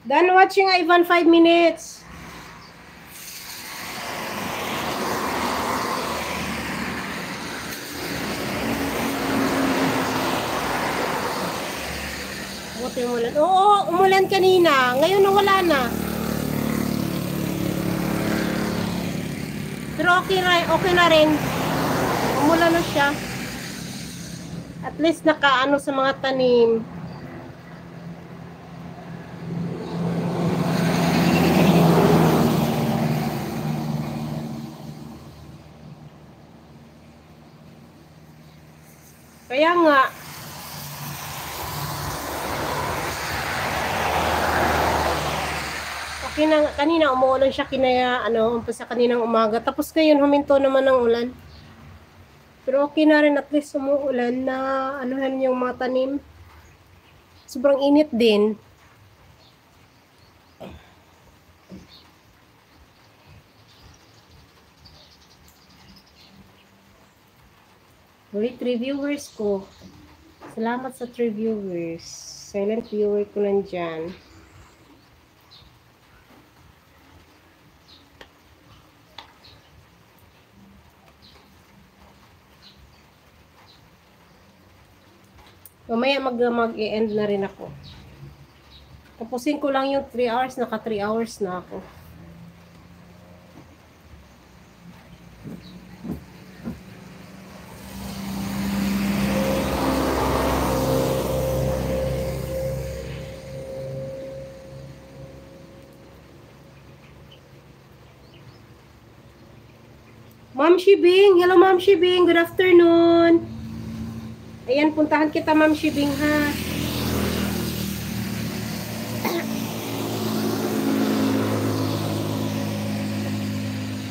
Done watching, Ivan, 5 minutes. Buti umulan. Oo, umulan kanina. Ngayon wala na. Pero okay na rin. Umulan na siya. At least nakaano sa mga tanim. Kaya nga, kanina umuulan siya umpisa kaninang umaga. Tapos ngayon huminto naman ng ulan. Pero okay na rin, at least umuulan na anuhan yung mga tanim. Sobrang init din. Ulit, 3 viewers ko. Salamat sa 3 viewers. Silent viewer ko nandyan. Mamaya mag-e-end na rin ako. Tapusin ko lang yung 3 hours. Naka 3 hours na ako. Ma'am Shibing. Hello, Ma'am Shibing. Good afternoon. Ayan, puntahan kita, Ma'am Shibing, ha.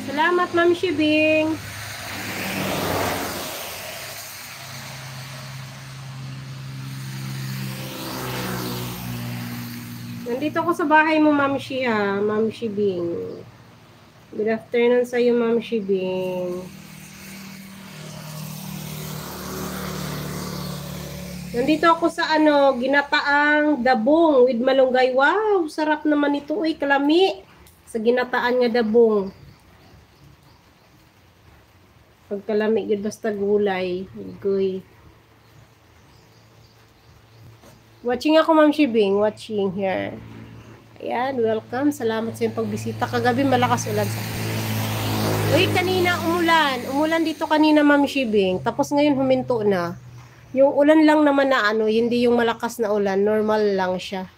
Salamat, Ma'am Shibing. Nandito ako sa bahay mo, Ma'am Shi, ha. Ma'am Shibing. Good afternoon sa iyo, Ma'am Shibing. Nandito ako sa ginataang dabong with malunggay. Wow, sarap naman ito. Uy, kalami. Sa ginataan nga dabong. Pagkalami, good basta gulay. Uy. Watching ako, Ma'am Shibing. Watching here. Ayan, welcome. Salamat sa iyong pagbisita. Kagabi malakas ulan sa... Uy, kanina umulan. Umulan dito kanina, Ma'am Shibing. Tapos ngayon huminto na. Yung ulan lang naman na hindi yung malakas na ulan. Normal lang siya.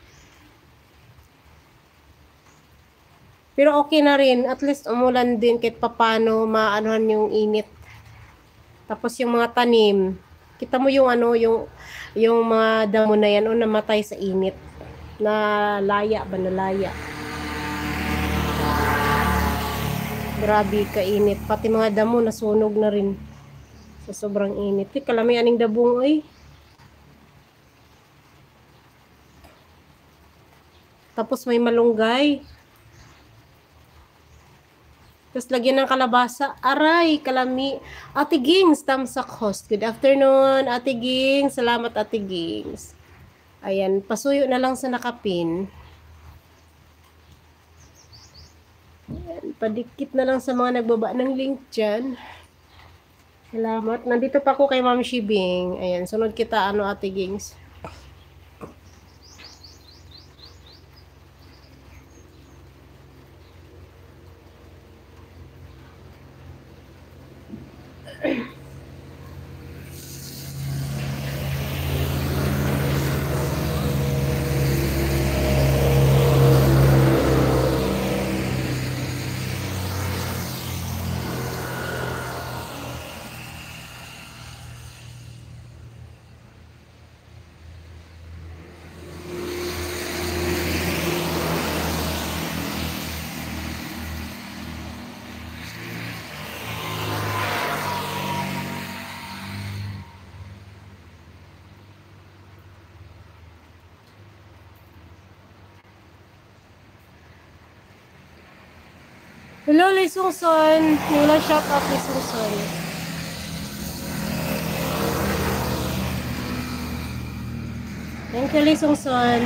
Pero okay na rin. At least umulan din kahit papano maanuhan yung init. Tapos yung mga tanim. Kita mo yung yung mga damo na yan namatay sa init. Nalaya. Grabe kainit. Pati mga damo nasunog na rin. Sa sobrang init. Kalami aning dabong, oy. Tapos may malunggay. Tapos lagyan ng kalabasa. Aray, kalami. Ate Gings, Tamsak host. Good afternoon, Ate Gings. Salamat, Ate Gings. Ayan, pasuyo na lang sa nakapin. Ayan, padikit na lang sa mga nagbaba ng link dyan. Salamat. Nandito pa ako kay Ma'am Shibing. Ayan, sunod kita, Ate Gings. Hello, Lisong Son. Wala shout out, Lisong Son. Thank you, Lisong Son.